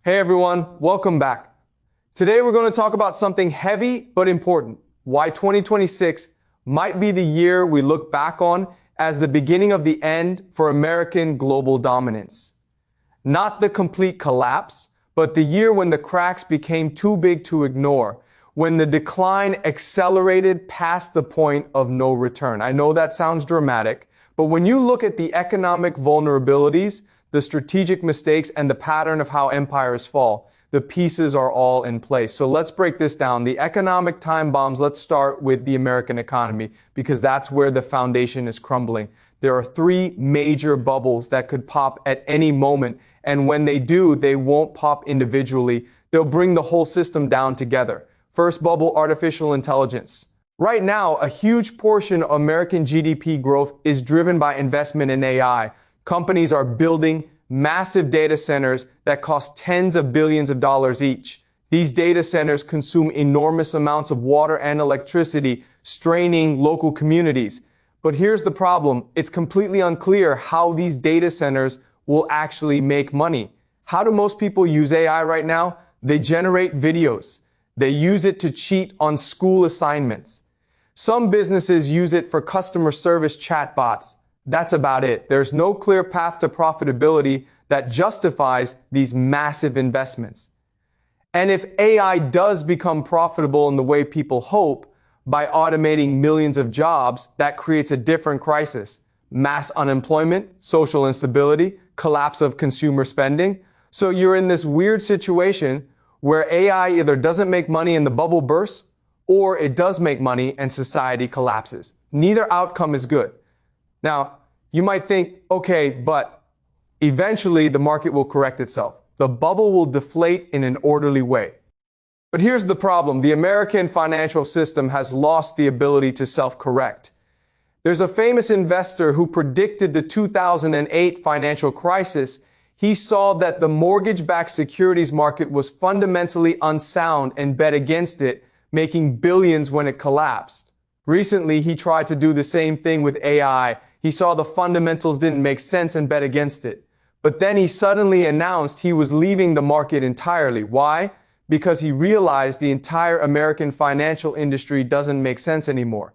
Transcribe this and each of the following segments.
Hey everyone, welcome back. Today we're going to talk about something heavy but important, why 2026 might be the year we look back on as the beginning of the end for American global dominance. Not the complete collapse, but the year when the cracks became too big to ignore, when the decline accelerated past the point of no return. I know that sounds dramatic, but when you look at the economic vulnerabilities, the strategic mistakes, and the pattern of how empires fall, the pieces are all in place. So let's break this down. The economic time bombs, let's start with the American economy, because that's where the foundation is crumbling. There are three major bubbles that could pop at any moment, and when they do, they won't pop individually. They'll bring the whole system down together. First bubble, artificial intelligence. Right now, a huge portion of American GDP growth is driven by investment in AI. Companies are building massive data centers that cost tens of billions of dollars each. These data centers consume enormous amounts of water and electricity, straining local communities. But here's the problem. It's completely unclear how these data centers will actually make money. How do most people use AI right now? They generate videos. They use it to cheat on school assignments. Some businesses use it for customer service chatbots. That's about it. There's no clear path to profitability that justifies these massive investments. And if AI does become profitable in the way people hope, by automating millions of jobs, that creates a different crisis. Mass unemployment, social instability, collapse of consumer spending. So you're in this weird situation where AI either doesn't make money and the bubble bursts, or it does make money and society collapses. Neither outcome is good. Now, you might think, okay, but eventually the market will correct itself. The bubble will deflate in an orderly way. But here's the problem. The American financial system has lost the ability to self-correct. There's a famous investor who predicted the 2008 financial crisis. He saw that the mortgage-backed securities market was fundamentally unsound and bet against it, making billions when it collapsed. Recently, he tried to do the same thing with AI. He saw the fundamentals didn't make sense and bet against it. But then he suddenly announced he was leaving the market entirely. Why? Because he realized the entire American financial industry doesn't make sense anymore.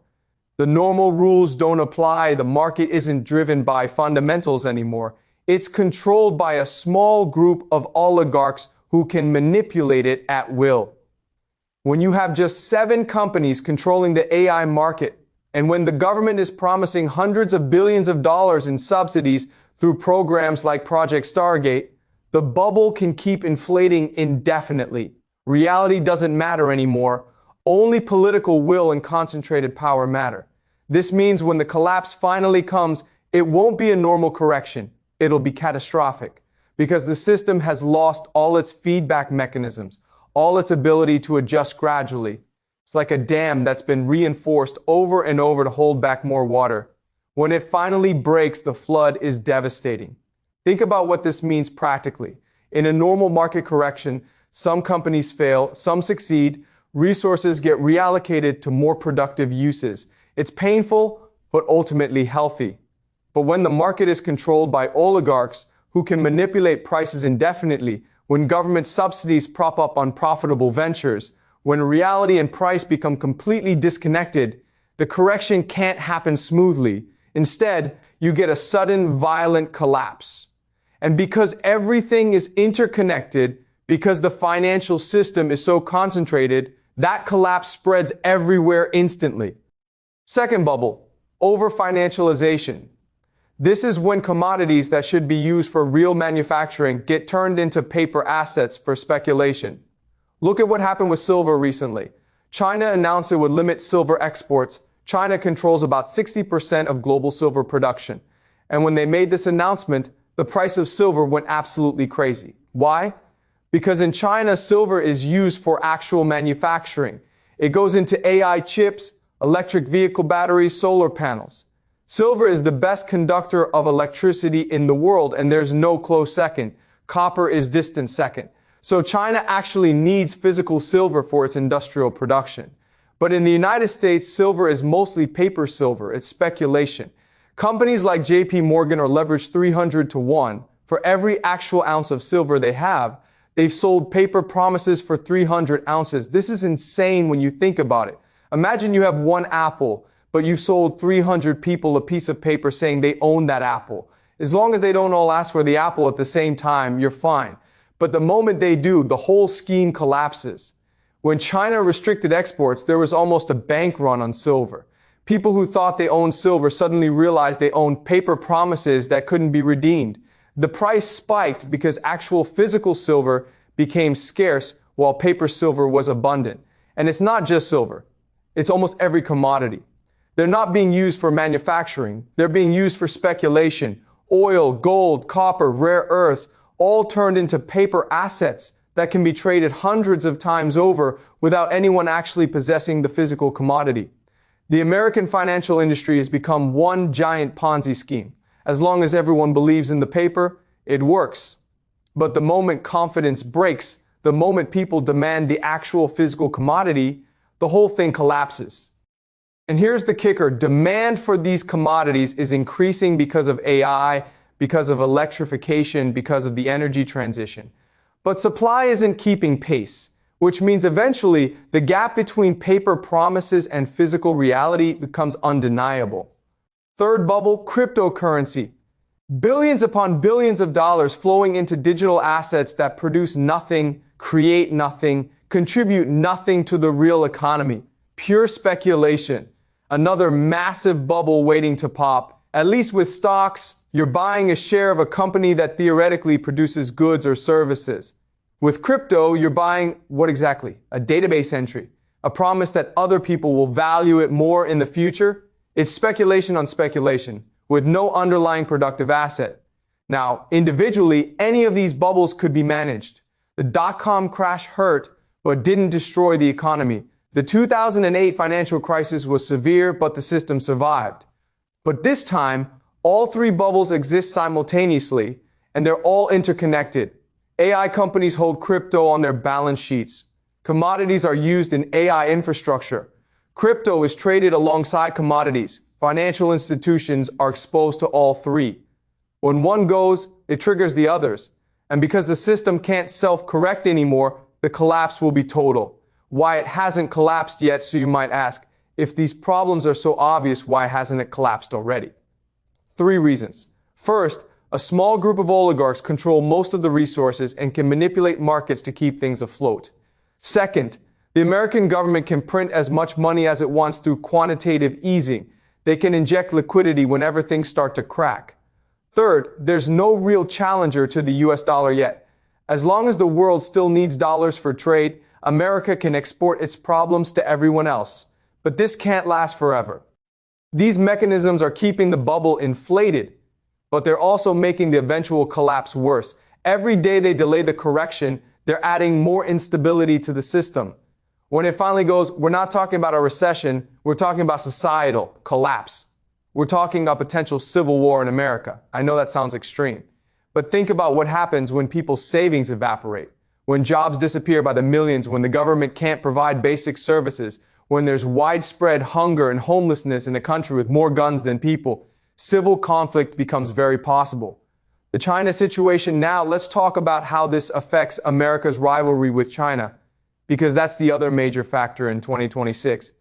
The normal rules don't apply. The market isn't driven by fundamentals anymore. It's controlled by a small group of oligarchs who can manipulate it at will. When you have just 7 companies controlling the AI market, and when the government is promising hundreds of billions of dollars in subsidies through programs like Project Stargate, the bubble can keep inflating indefinitely. Reality doesn't matter anymore. Only political will and concentrated power matter. This means when the collapse finally comes, it won't be a normal correction. It'll be catastrophic because the system has lost all its feedback mechanisms, all its ability to adjust gradually. It's like a dam that's been reinforced over and over to hold back more water. When it finally breaks, the flood is devastating. Think about what this means practically. In a normal market correction, some companies fail, some succeed, resources get reallocated to more productive uses. It's painful, but ultimately healthy. But when the market is controlled by oligarchs who can manipulate prices indefinitely, when government subsidies prop up unprofitable ventures, when reality and price become completely disconnected, the correction can't happen smoothly. Instead, you get a sudden, violent collapse. And because everything is interconnected, because the financial system is so concentrated, that collapse spreads everywhere instantly. Second bubble, over-financialization. This is when commodities that should be used for real manufacturing get turned into paper assets for speculation. Look at what happened with silver recently. China announced it would limit silver exports. China controls about 60% of global silver production. And when they made this announcement, the price of silver went absolutely crazy. Why? Because in China, silver is used for actual manufacturing. It goes into AI chips, electric vehicle batteries, solar panels. Silver is the best conductor of electricity in the world, and there's no close second. Copper is distant second. So China actually needs physical silver for its industrial production. But in the United States, silver is mostly paper silver. It's speculation. Companies like JP Morgan are leveraged 300 to 1. For every actual ounce of silver they have, They've sold paper promises for 300 ounces. This is insane when you think about it. Imagine you have one apple, but you've sold 300 people a piece of paper saying they own that apple. As long as they don't all ask for the apple at the same time, you're fine. But the moment they do, the whole scheme collapses. When China restricted exports, there was almost a bank run on silver. People who thought they owned silver suddenly realized they owned paper promises that couldn't be redeemed. The price spiked because actual physical silver became scarce while paper silver was abundant. And it's not just silver. It's almost every commodity. They're not being used for manufacturing. They're being used for speculation. Oil, gold, copper, rare earths, all turned into paper assets that can be traded hundreds of times over without anyone actually possessing the physical commodity. The American financial industry has become one giant Ponzi scheme. As long as everyone believes in the paper, it works. But the moment confidence breaks, the moment people demand the actual physical commodity, the whole thing collapses. And here's the kicker. Demand for these commodities is increasing because of AI, because of electrification, because of the energy transition. But supply isn't keeping pace, which means eventually the gap between paper promises and physical reality becomes undeniable. Third bubble, cryptocurrency. Billions upon billions of dollars flowing into digital assets that produce nothing, create nothing, contribute nothing to the real economy. Pure speculation. Another massive bubble waiting to pop. At least with stocks, you're buying a share of a company that theoretically produces goods or services. With crypto, you're buying what exactly? A database entry. A promise that other people will value it more in the future. It's speculation on speculation, with no underlying productive asset. Now, individually, any of these bubbles could be managed. The dot-com crash hurt, but didn't destroy the economy. The 2008 financial crisis was severe, but the system survived. But this time, all three bubbles exist simultaneously, and they're all interconnected. AI companies hold crypto on their balance sheets. Commodities are used in AI infrastructure. Crypto is traded alongside commodities. Financial institutions are exposed to all three. When one goes, it triggers the others. And because the system can't self-correct anymore, the collapse will be total. Why it hasn't collapsed yet, so you might ask, if these problems are so obvious, why hasn't it collapsed already? 3 reasons. First, a small group of oligarchs control most of the resources and can manipulate markets to keep things afloat. Second, the American government can print as much money as it wants through quantitative easing. They can inject liquidity whenever things start to crack. Third, there's no real challenger to the US dollar yet. As long as the world still needs dollars for trade, America can export its problems to everyone else. But this can't last forever. These mechanisms are keeping the bubble inflated, but they're also making the eventual collapse worse. Every day they delay the correction, they're adding more instability to the system. When it finally goes, we're not talking about a recession, we're talking about societal collapse. We're talking about potential civil war in America. I know that sounds extreme, but think about what happens when people's savings evaporate, when jobs disappear by the millions, when the government can't provide basic services, when there's widespread hunger and homelessness in a country with more guns than people. Civil conflict becomes very possible. The China situation now, let's talk about how this affects America's rivalry with China, because that's the other major factor in 2026.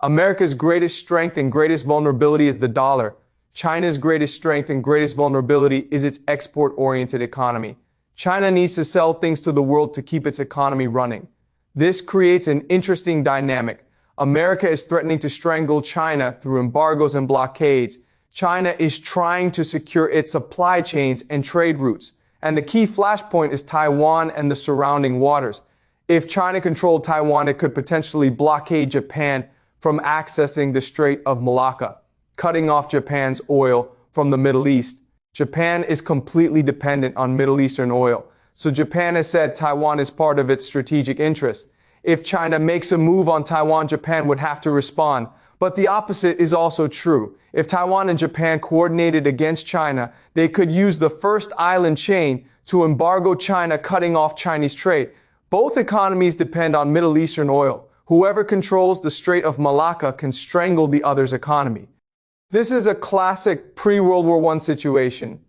America's greatest strength and greatest vulnerability is the dollar. China's greatest strength and greatest vulnerability is its export-oriented economy. China needs to sell things to the world to keep its economy running. This creates an interesting dynamic. America is threatening to strangle China through embargoes and blockades. China is trying to secure its supply chains and trade routes. And the key flashpoint is Taiwan and the surrounding waters. If China controlled Taiwan, it could potentially blockade Japan from accessing the Strait of Malacca, cutting off Japan's oil from the Middle East. Japan is completely dependent on Middle Eastern oil. So Japan has said Taiwan is part of its strategic interest. If China makes a move on Taiwan, Japan would have to respond. But the opposite is also true. If Taiwan and Japan coordinated against China, they could use the first island chain to embargo China, cutting off Chinese trade. Both economies depend on Middle Eastern oil. Whoever controls the Strait of Malacca can strangle the other's economy. This is a classic pre-World War I situation.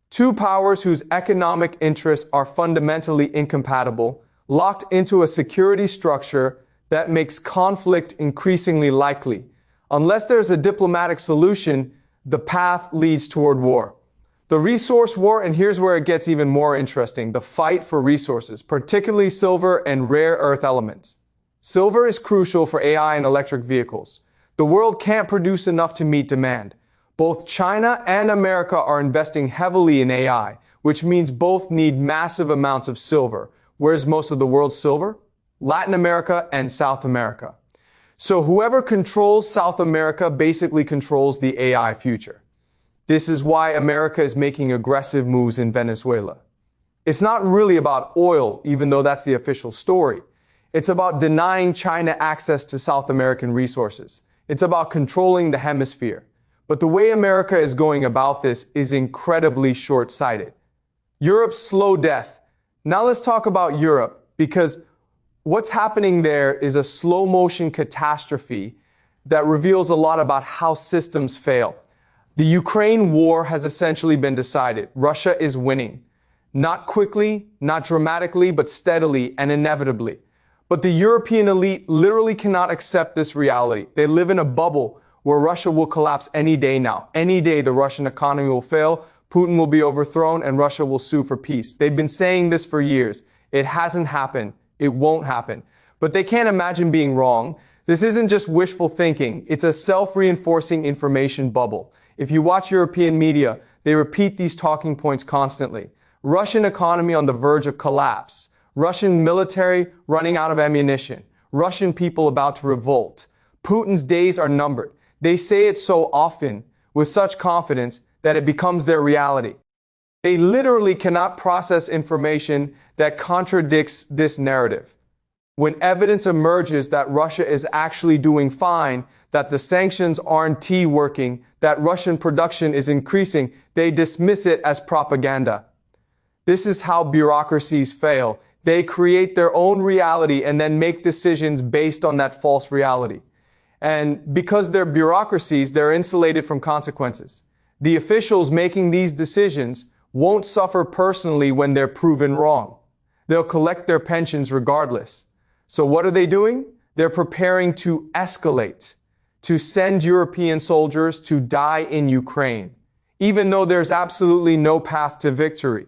Two powers whose economic interests are fundamentally incompatible, locked into a security structure that makes conflict increasingly likely. Unless there's a diplomatic solution, the path leads toward war. The resource war, and here's where it gets even more interesting, the fight for resources, particularly silver and rare earth elements. Silver is crucial for AI and electric vehicles. The world can't produce enough to meet demand. Both China and America are investing heavily in AI, which means both need massive amounts of silver. Where's most of the world's silver? Latin America and South America. So whoever controls South America basically controls the AI future. This is why America is making aggressive moves in Venezuela. It's not really about oil, even though that's the official story. It's about denying China access to South American resources. It's about controlling the hemisphere. But the way America is going about this is incredibly short-sighted. Europe's slow death. Now let's talk about Europe, because what's happening there is a slow-motion catastrophe that reveals a lot about how systems fail. The Ukraine war has essentially been decided. Russia is winning. Not quickly, not dramatically, but steadily and inevitably. But the European elite literally cannot accept this reality. They live in a bubble where Russia will collapse any day now. Any day the Russian economy will fail, Putin will be overthrown, and Russia will sue for peace. They've been saying this for years. It hasn't happened. It won't happen. But they can't imagine being wrong. This isn't just wishful thinking. It's a self-reinforcing information bubble. If you watch European media, they repeat these talking points constantly. Russian economy on the verge of collapse. Russian military running out of ammunition. Russian people about to revolt. Putin's days are numbered. They say it so often, with such confidence, that it becomes their reality. They literally cannot process information that contradicts this narrative. When evidence emerges that Russia is actually doing fine, that the sanctions aren't working, that Russian production is increasing, they dismiss it as propaganda. This is how bureaucracies fail. They create their own reality and then make decisions based on that false reality. And because they're bureaucracies, they're insulated from consequences. The officials making these decisions won't suffer personally when they're proven wrong. They'll collect their pensions regardless. So what are they doing? They're preparing to escalate, to send European soldiers to die in Ukraine, even though there's absolutely no path to victory,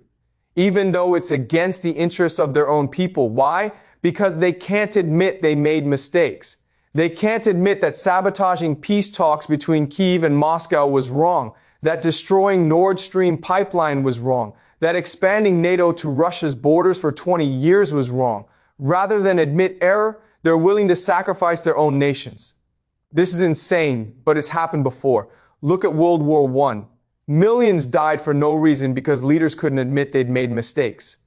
even though it's against the interests of their own people. Why? Because they can't admit they made mistakes. They can't admit that sabotaging peace talks between Kyiv and Moscow was wrong, that destroying Nord Stream pipeline was wrong, that expanding NATO to Russia's borders for 20 years was wrong. Rather than admit error, they're willing to sacrifice their own nations. This is insane, but it's happened before. Look at World War I. Millions died for no reason because leaders couldn't admit they'd made mistakes.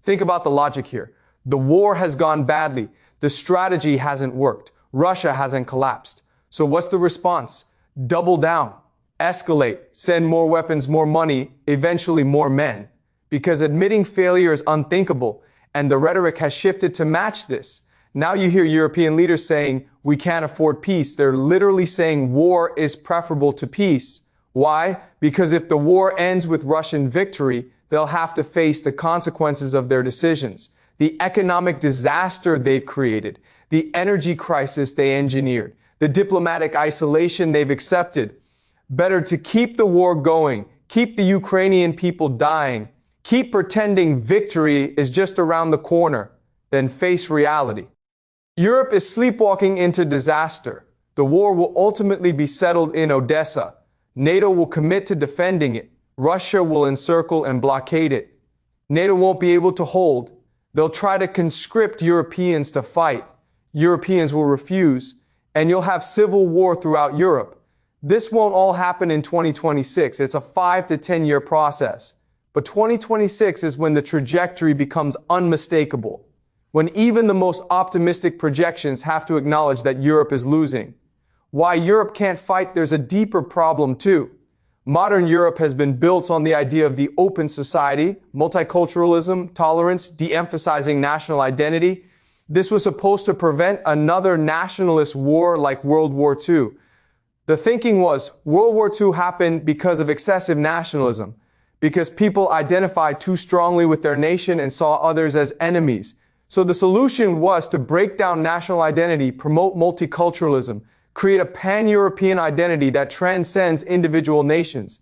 Think about the logic here. The war has gone badly. The strategy hasn't worked. Russia hasn't collapsed. So what's the response? Double down. Escalate. Send more weapons, more money, eventually more men. Because admitting failure is unthinkable, and the rhetoric has shifted to match this. Now you hear European leaders saying, we can't afford peace. They're literally saying war is preferable to peace. Why? Because if the war ends with Russian victory, they'll have to face the consequences of their decisions, the economic disaster they've created, the energy crisis they engineered, the diplomatic isolation they've accepted. Better to keep the war going, keep the Ukrainian people dying, keep pretending victory is just around the corner, than face reality. Europe is sleepwalking into disaster. The war will ultimately be settled in Odessa. NATO will commit to defending it. Russia will encircle and blockade it. NATO won't be able to hold. They'll try to conscript Europeans to fight. Europeans will refuse, and you'll have civil war throughout Europe. This won't all happen in 2026. It's a 5 to 10 year process. But 2026 is when the trajectory becomes unmistakable, when even the most optimistic projections have to acknowledge that Europe is losing. Why Europe can't fight, there's a deeper problem too. Modern Europe has been built on the idea of the open society, multiculturalism, tolerance, de-emphasizing national identity. This was supposed to prevent another nationalist war like World War II. The thinking was World War II happened because of excessive nationalism, because people identify too strongly with their nation and saw others as enemies. So the solution was to break down national identity, promote multiculturalism, create a pan-European identity that transcends individual nations.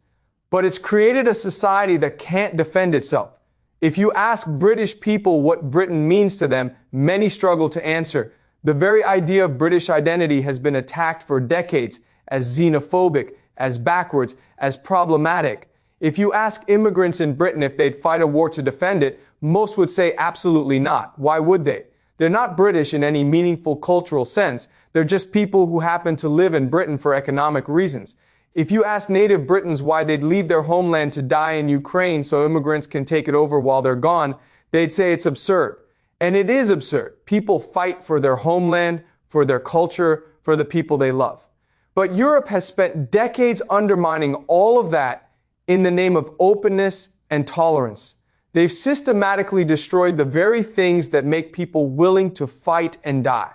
But it's created a society that can't defend itself. If you ask British people what Britain means to them, many struggle to answer. The very idea of British identity has been attacked for decades as xenophobic, as backwards, as problematic. If you ask immigrants in Britain if they'd fight a war to defend it, most would say absolutely not. Why would they? They're not British in any meaningful cultural sense. They're just people who happen to live in Britain for economic reasons. If you ask native Britons why they'd leave their homeland to die in Ukraine so immigrants can take it over while they're gone, they'd say it's absurd. And it is absurd. People fight for their homeland, for their culture, for the people they love. But Europe has spent decades undermining all of that in the name of openness and tolerance. They've systematically destroyed the very things that make people willing to fight and die.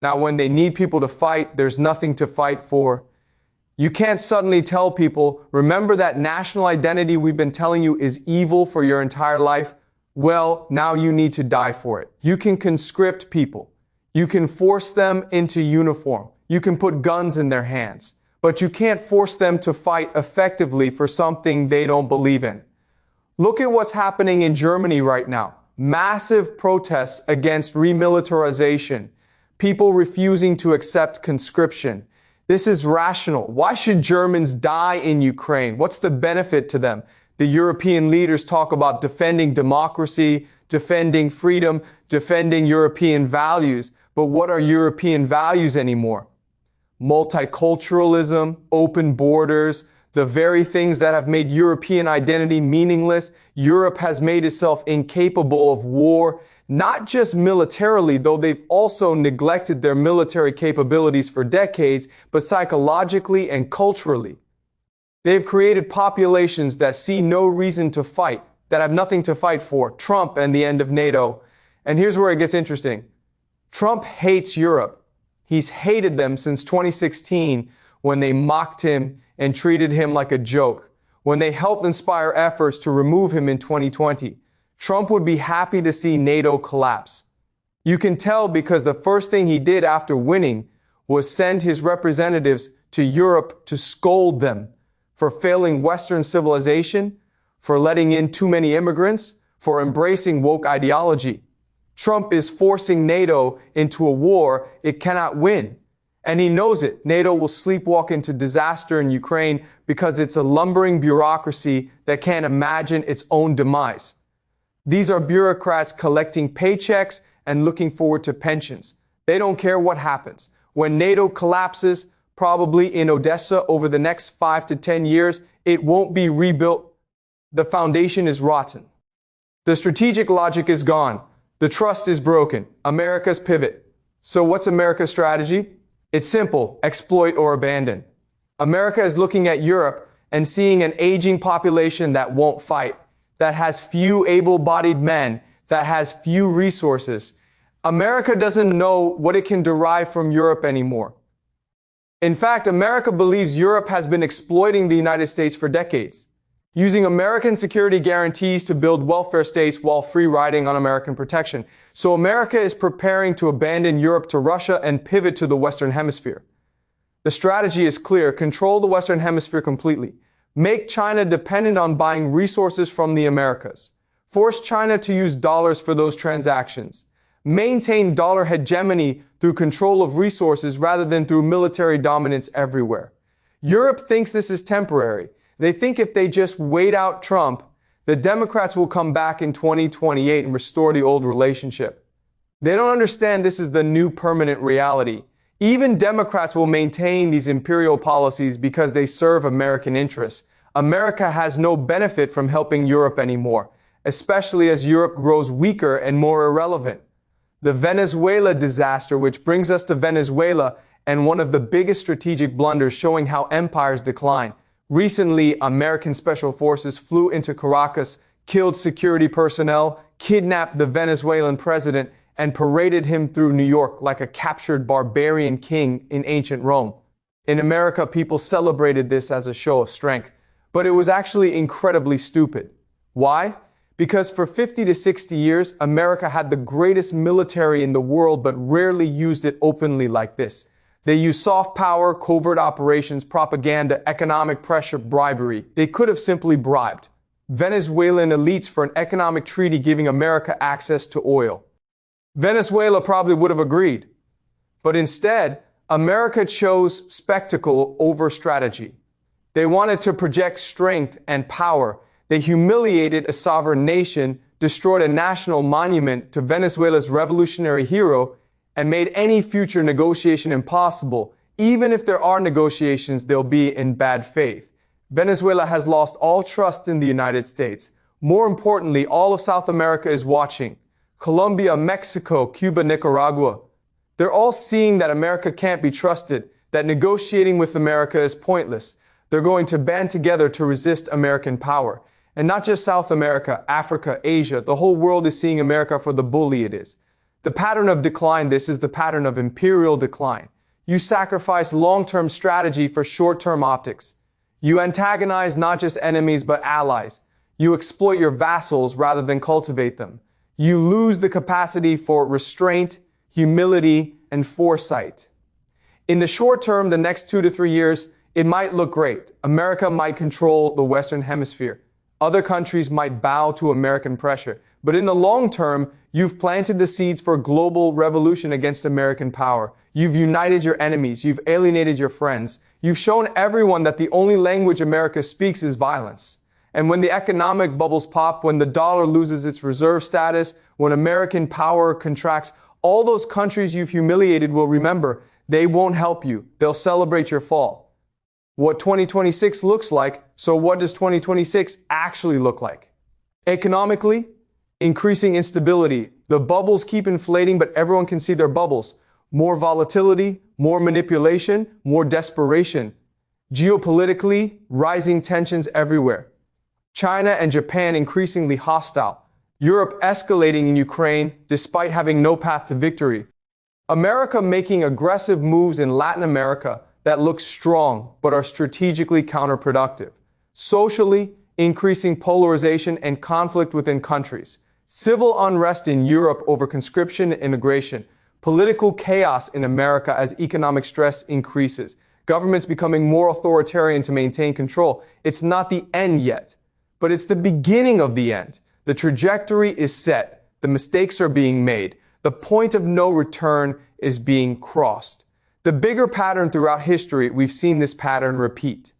Now, when they need people to fight, there's nothing to fight for. You can't suddenly tell people, remember that national identity we've been telling you is evil for your entire life? Well, now you need to die for it. You can conscript people. You can force them into uniform. You can put guns in their hands. But you can't force them to fight effectively for something they don't believe in. Look at what's happening in Germany right now. Massive protests against remilitarization. People refusing to accept conscription. This is rational. Why should Germans die in Ukraine? What's the benefit to them? The European leaders talk about defending democracy, defending freedom, defending European values. But what are European values anymore? Multiculturalism, open borders, the very things that have made European identity meaningless. Europe has made itself incapable of war, not just militarily, though they've also neglected their military capabilities for decades, but psychologically and culturally. They've created populations that see no reason to fight, that have nothing to fight for. Trump and the end of NATO. And here's where it gets interesting. Trump hates Europe. He's hated them since 2016 when they mocked him and treated him like a joke, when they helped inspire efforts to remove him in 2020. Trump would be happy to see NATO collapse. You can tell because the first thing he did after winning was send his representatives to Europe to scold them for failing Western civilization, for letting in too many immigrants, for embracing woke ideology. Trump is forcing NATO into a war it cannot win. And he knows it. NATO will sleepwalk into disaster in Ukraine because it's a lumbering bureaucracy that can't imagine its own demise. These are bureaucrats collecting paychecks and looking forward to pensions. They don't care what happens. When NATO collapses, probably in Odessa over the next 5 to 10 years, it won't be rebuilt. The foundation is rotten. The strategic logic is gone. The trust is broken. America's pivot. So what's America's strategy? It's simple: exploit or abandon. America is looking at Europe and seeing an aging population that won't fight, that has few able-bodied men, that has few resources. America doesn't know what it can derive from Europe anymore. In fact, America believes Europe has been exploiting the United States for decades, using American security guarantees to build welfare states while free riding on American protection. So America is preparing to abandon Europe to Russia and pivot to the Western Hemisphere. The strategy is clear: control the Western Hemisphere completely. Make China dependent on buying resources from the Americas. Force China to use dollars for those transactions. Maintain dollar hegemony through control of resources rather than through military dominance everywhere. Europe thinks this is temporary. They think if they just wait out Trump, the Democrats will come back in 2028 and restore the old relationship. They don't understand this is the new permanent reality. Even Democrats will maintain these imperial policies because they serve American interests. America has no benefit from helping Europe anymore, especially as Europe grows weaker and more irrelevant. The Venezuela disaster, which brings us to Venezuela and one of the biggest strategic blunders showing how empires decline. Recently, American special forces flew into Caracas, killed security personnel, kidnapped the Venezuelan president, and paraded him through New York like a captured barbarian king in ancient Rome. In America, people celebrated this as a show of strength. But it was actually incredibly stupid. Why? Because for 50 to 60 years, America had the greatest military in the world, but rarely used it openly like this. They used soft power, covert operations, propaganda, economic pressure, bribery. They could have simply bribed Venezuelan elites for an economic treaty giving America access to oil. Venezuela probably would have agreed. But instead, America chose spectacle over strategy. They wanted to project strength and power. They humiliated a sovereign nation, destroyed a national monument to Venezuela's revolutionary hero, and made any future negotiation impossible. Even if there are negotiations, they'll be in bad faith. Venezuela has lost all trust in the United States. More importantly, all of South America is watching. Colombia, Mexico, Cuba, Nicaragua. They're all seeing that America can't be trusted, that negotiating with America is pointless. They're going to band together to resist American power. And not just South America, Africa, Asia, the whole world is seeing America for the bully it is. The pattern of decline, this is the pattern of imperial decline. You sacrifice long-term strategy for short-term optics. You antagonize not just enemies but allies. You exploit your vassals rather than cultivate them. You lose the capacity for restraint, humility, and foresight. In the short term, the next 2 to 3 years, it might look great. America might control the Western Hemisphere. Other countries might bow to American pressure. But in the long term, you've planted the seeds for global revolution against American power. You've united your enemies. You've alienated your friends. You've shown everyone that the only language America speaks is violence. And when the economic bubbles pop, when the dollar loses its reserve status, when American power contracts, all those countries you've humiliated will remember they won't help you. They'll celebrate your fall. What 2026 looks like, so what does 2026 actually look like? Economically, increasing instability. The bubbles keep inflating, but everyone can see their bubbles. More volatility, more manipulation, more desperation. Geopolitically, rising tensions everywhere. China and Japan increasingly hostile. Europe escalating in Ukraine despite having no path to victory. America making aggressive moves in Latin America that look strong but are strategically counterproductive. Socially, increasing polarization and conflict within countries. Civil unrest in Europe over conscription and immigration. Political chaos in America as economic stress increases. Governments becoming more authoritarian to maintain control. It's not the end yet, but it's the beginning of the end. The trajectory is set. The mistakes are being made. The point of no return is being crossed. The bigger pattern throughout history, we've seen this pattern repeat.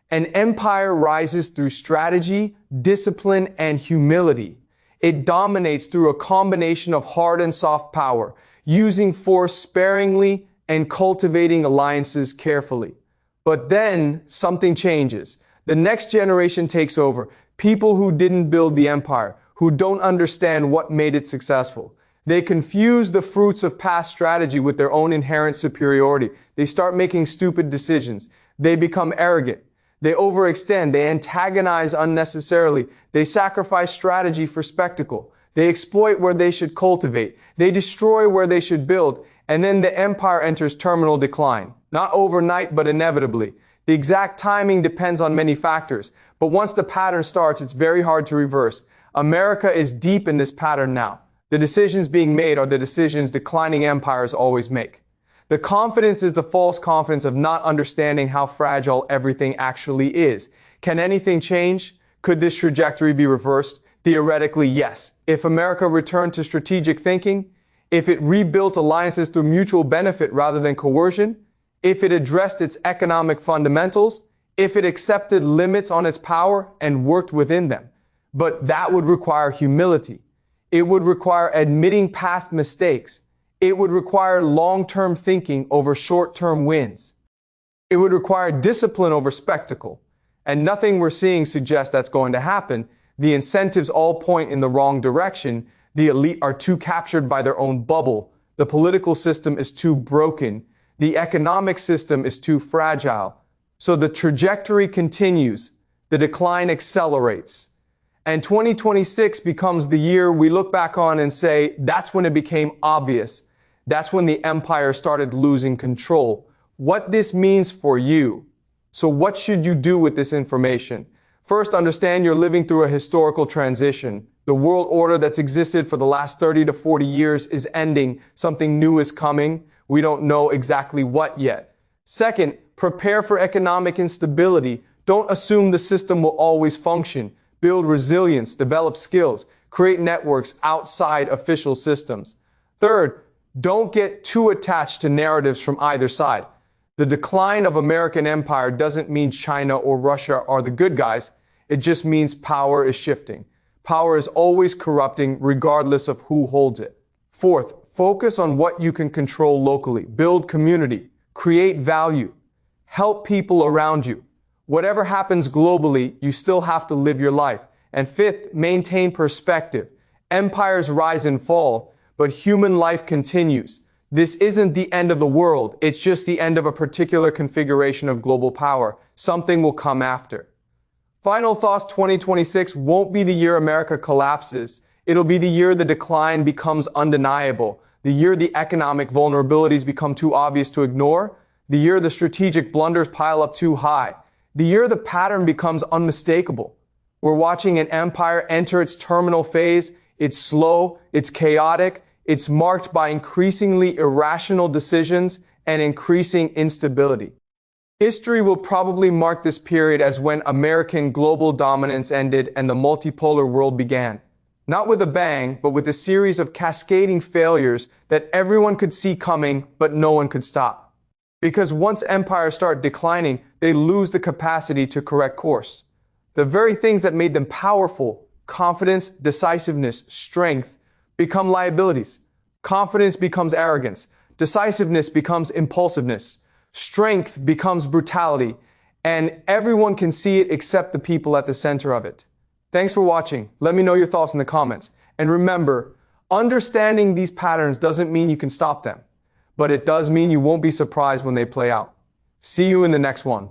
An empire rises through strategy, discipline, and humility. It dominates through a combination of hard and soft power, using force sparingly and cultivating alliances carefully. But then something changes. The next generation takes over. People who didn't build the empire, who don't understand what made it successful. They confuse the fruits of past strategy with their own inherent superiority. They start making stupid decisions. They become arrogant. They overextend. They antagonize unnecessarily. They sacrifice strategy for spectacle. They exploit where they should cultivate. They destroy where they should build. And then the empire enters terminal decline. Not overnight, but inevitably. The exact timing depends on many factors. But once the pattern starts, it's very hard to reverse. America is deep in this pattern now. The decisions being made are the decisions declining empires always make. The confidence is the false confidence of not understanding how fragile everything actually is. Can anything change? Could this trajectory be reversed? Theoretically, yes. If America returned to strategic thinking, if it rebuilt alliances through mutual benefit rather than coercion, if it addressed its economic fundamentals, if it accepted limits on its power and worked within them. But that would require humility. It would require admitting past mistakes. It would require long-term thinking over short-term wins. It would require discipline over spectacle. And nothing we're seeing suggests that's going to happen. The incentives all point in the wrong direction. The elite are too captured by their own bubble. The political system is too broken. The economic system is too fragile. So the trajectory continues. The decline accelerates. And 2026 becomes the year we look back on and say, that's when it became obvious. That's when the empire started losing control. What this means for you. So what should you do with this information? First, understand you're living through a historical transition. The world order that's existed for the last 30 to 40 years is ending. Something new is coming. We don't know exactly what yet. Second, prepare for economic instability. Don't assume the system will always function. Build resilience, develop skills, create networks outside official systems. Third, don't get too attached to narratives from either side. The decline of American empire doesn't mean China or Russia are the good guys. It just means power is shifting. Power is always corrupting regardless of who holds it. Fourth, focus on what you can control locally. Build community, create value, help people around you. Whatever happens globally, you still have to live your life. And fifth, maintain perspective. Empires rise and fall, but human life continues. This isn't the end of the world. It's just the end of a particular configuration of global power. Something will come after. Final thoughts, 2026 won't be the year America collapses. It'll be the year the decline becomes undeniable. The year the economic vulnerabilities become too obvious to ignore. The year the strategic blunders pile up too high. The year the pattern becomes unmistakable. We're watching an empire enter its terminal phase. It's slow, it's chaotic, it's marked by increasingly irrational decisions and increasing instability. History will probably mark this period as when American global dominance ended and the multipolar world began. Not with a bang, but with a series of cascading failures that everyone could see coming, but no one could stop. Because once empires start declining, they lose the capacity to correct course. The very things that made them powerful, confidence, decisiveness, strength, become liabilities. Confidence becomes arrogance. Decisiveness becomes impulsiveness. Strength becomes brutality. And everyone can see it except the people at the center of it. Thanks for watching. Let me know your thoughts in the comments. And remember, understanding these patterns doesn't mean you can stop them, but it does mean you won't be surprised when they play out. See you in the next one.